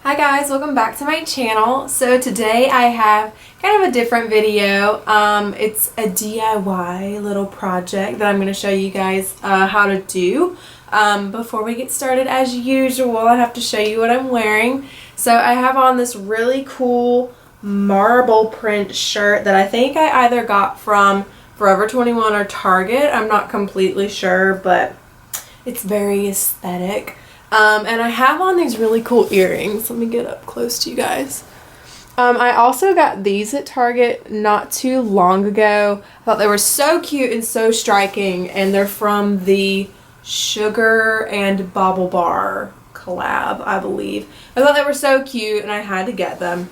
Hi guys, welcome back to my channel. So today I have kind of a different video. It's a DIY little project that I'm going to show you guys how to do. Before we get started, as usual, I have to show you what I'm wearing. So I have on this really cool marble print shirt that I think I either got from Forever 21 or Target. I'm not completely sure, but it's very aesthetic. And I have on these really cool earrings. Let me get up close to you guys. I also got these at Target not too long ago. I thought they were so cute and so striking, and they're from the Sugar and Bauble Bar collab, I believe. I thought they were so cute and I had to get them.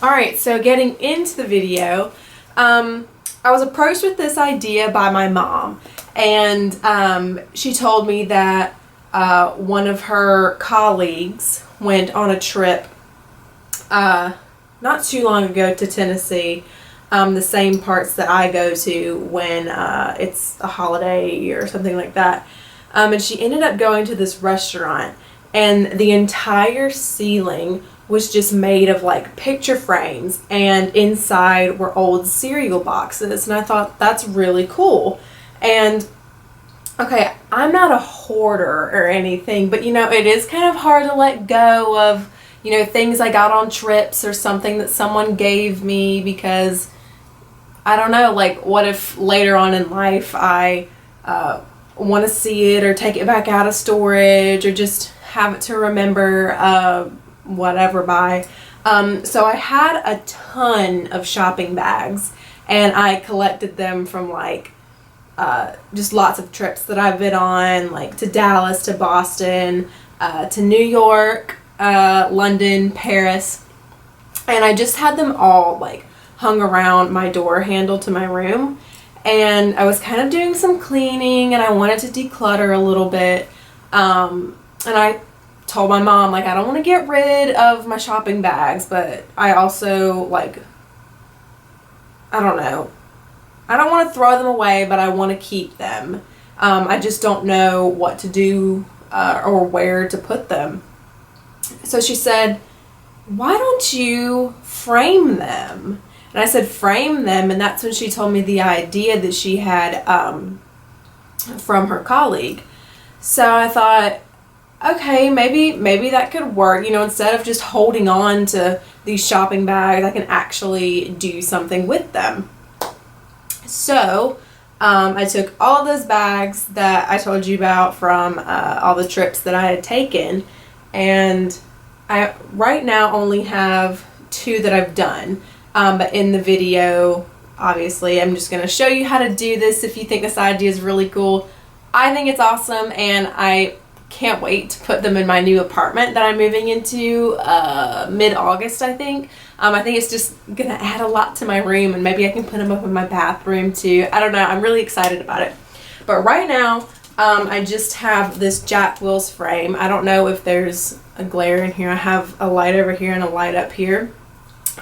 Alright, so getting into the video, I was approached with this idea by my mom, and she told me that one of her colleagues went on a trip not too long ago to Tennessee, the same parts that I go to when it's a holiday or something like that. And she ended up going to this restaurant, and the entire ceiling was just made of like picture frames, and inside were old cereal boxes, and I thought that's really cool. And okay, I'm not a hoarder or anything, but you know, it is kind of hard to let go of, you know, things I got on trips or something that someone gave me, because I don't know, like what if later on in life I want to see it or take it back out of storage or just have it to remember whatever by. So I had a ton of shopping bags, and I collected them from like just lots of trips that I've been on, like to Dallas, to Boston, to New York, London, Paris, and I just had them all like hung around my door handle to my room. And I was kind of doing some cleaning, and I wanted to declutter a little bit, and I told my mom, like, I don't want to get rid of my shopping bags, but I also, like, I don't know, I don't want to throw them away, but I want to keep them. I just don't know what to do or where to put them. So she said, why don't you frame them? And I said, frame them? And that's when she told me the idea that she had from her colleague. So I thought, okay, maybe that could work. You know, instead of just holding on to these shopping bags, I can actually do something with them. So I took all those bags that I told you about from all the trips that I had taken, and I right now only have 2 that I've done, but in the video, obviously, I'm just going to show you how to do this. If you think this idea is really cool, I think it's awesome, and I can't wait to put them in my new apartment that I'm moving into mid-August, I think. I think it's just going to add a lot to my room, and maybe I can put them up in my bathroom too. I don't know. I'm really excited about it. But right now, I just have this Jack Wills frame. I don't know if there's a glare in here. I have a light over here and a light up here.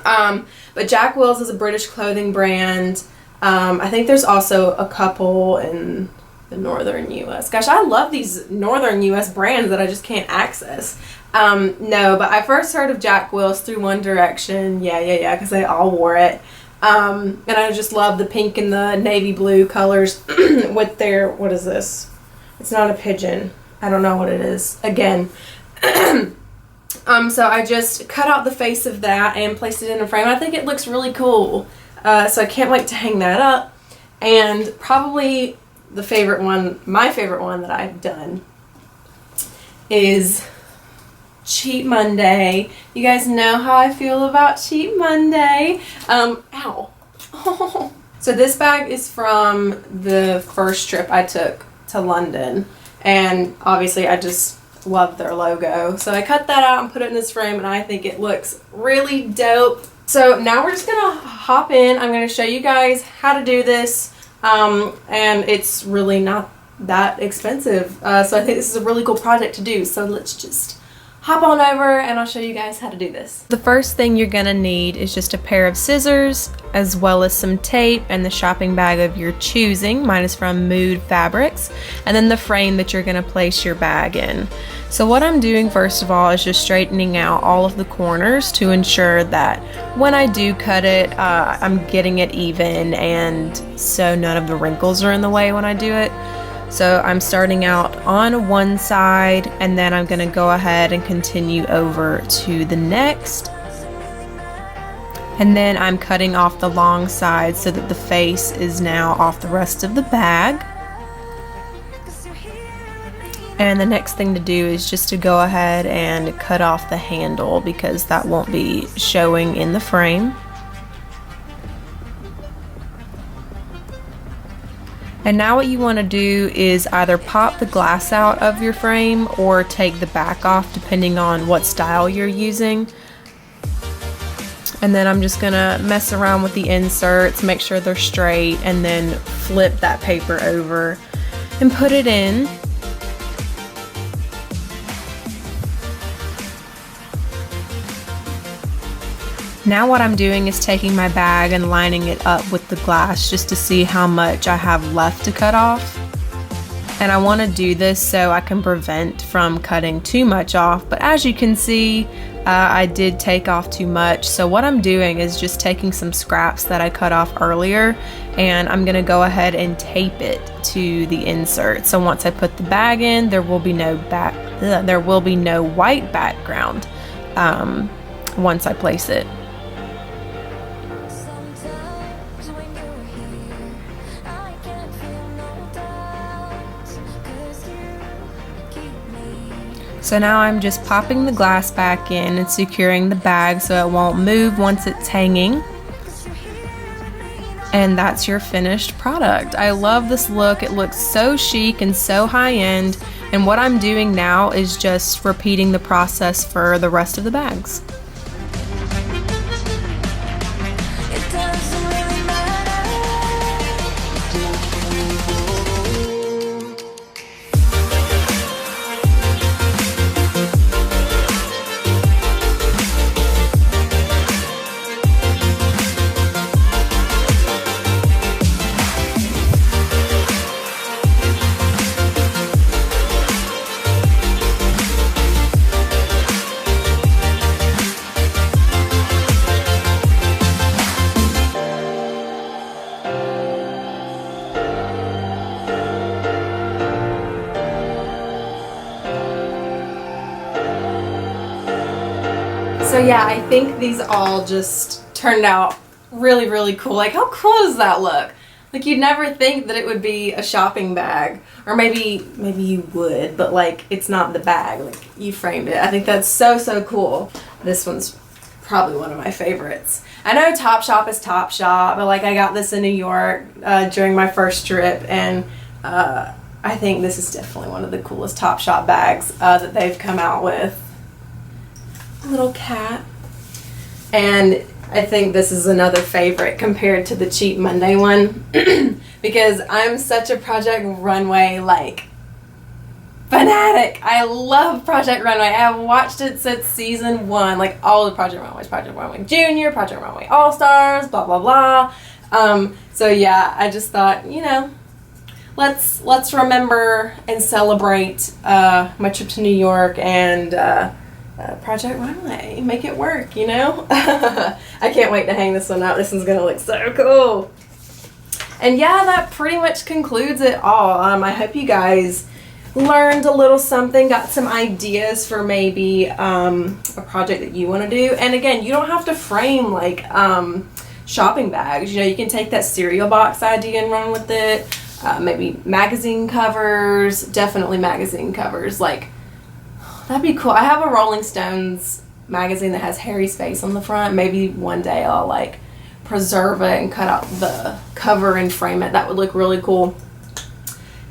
But Jack Wills is a British clothing brand. I think there's also a couple in the northern U.S. Gosh, I love these northern U.S. brands that I just can't access. No, but I first heard of Jack Wills through One Direction. Yeah, because they all wore it. And I just love the pink and the navy blue colors with their, what is this? It's not a pigeon. I don't know what it is. Again. So I just cut out the face of that and placed it in a frame. I think it looks really cool. So I can't wait to hang that up. And probably the favorite one, my favorite one that I've done is Cheap Monday. You guys know how I feel about Cheap Monday. Ow. So this bag is from the first trip I took to London, and obviously I just love their logo. So I cut that out and put it in this frame, and I think it looks really dope. So now we're just gonna hop in. I'm gonna show you guys how to do this. And it's really not that expensive. So I think this is a really cool project to do. So let's just hop on over and I'll show you guys how to do this. The first thing you're gonna need is just a pair of scissors, as well as some tape and the shopping bag of your choosing. Mine is from Mood Fabrics, and then the frame that you're gonna place your bag in. So what I'm doing first of all is just straightening out all of the corners to ensure that when I do cut it, I'm getting it even, and so none of the wrinkles are in the way when I do it. So I'm starting out on one side, and then I'm gonna go ahead and continue over to the next. And then I'm cutting off the long side so that the face is now off the rest of the bag. And the next thing to do is just to go ahead and cut off the handle, because that won't be showing in the frame. And now what you want to do is either pop the glass out of your frame or take the back off, depending on what style you're using. And then I'm just gonna mess around with the inserts, make sure they're straight, and then flip that paper over and put it in. Now what I'm doing is taking my bag and lining it up with the glass just to see how much I have left to cut off. And I want to do this so I can prevent from cutting too much off, but as you can see, I did take off too much. So what I'm doing is just taking some scraps that I cut off earlier, and I'm going to go ahead and tape it to the insert. So once I put the bag in, there will be no white background once I place it. So now I'm just popping the glass back in and securing the bag so it won't move once it's hanging. And that's your finished product. I love this look. It looks so chic and so high-end. And what I'm doing now is just repeating the process for the rest of the bags. So yeah, I think these all just turned out really, really cool. Like, how cool does that look? Like, you'd never think that it would be a shopping bag, or maybe you would, but like, it's not the bag, like you framed it. I think that's so, so cool. This one's probably one of my favorites. I know Topshop is Topshop, but like, I got this in New York during my first trip, and I think this is definitely one of the coolest Topshop bags that they've come out with. Little cat. And I think this is another favorite compared to the Cheap Monday one because I'm such a Project Runway like fanatic. I love Project Runway. I have watched it since season 1, like all the Project Runways, Project Runway Junior, Project Runway All Stars, blah blah blah. So yeah, I just thought, you know, let's remember and celebrate my trip to New York and Project Runway. Make it work, you know? I can't wait to hang this one out. This one's gonna look so cool. And yeah, that pretty much concludes it all. I hope you guys learned a little something, got some ideas for maybe a project that you want to do. And again, you don't have to frame like shopping bags. You know, you can take that cereal box idea and run with it. Maybe magazine covers, definitely magazine covers. Like, that'd be cool. I have a Rolling Stones magazine that has Harry's face on the front. Maybe one day I'll like preserve it and cut out the cover and frame it. That would look really cool.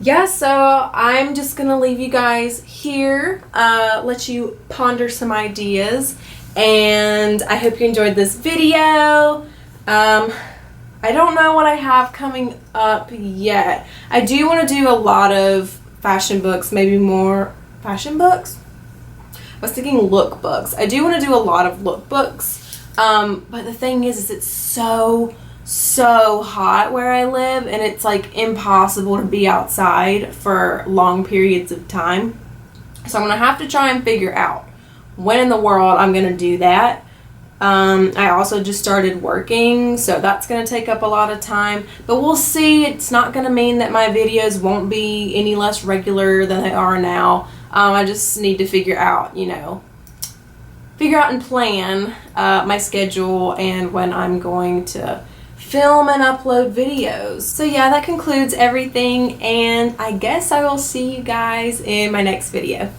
Yeah, so I'm just gonna leave you guys here, let you ponder some ideas, and I hope you enjoyed this video. I don't know what I have coming up yet. I do want to do a lot of fashion books, maybe more fashion books. I was thinking lookbooks. I do want to do a lot of lookbooks, but the thing is it's so hot where I live, and it's like impossible to be outside for long periods of time. So I'm going to have to try and figure out when in the world I'm going to do that. I also just started working, so that's going to take up a lot of time, but we'll see. It's not going to mean that my videos won't be any less regular than they are now. I just need to figure out and plan my schedule and when I'm going to film and upload videos. So yeah, that concludes everything, and I guess I will see you guys in my next video.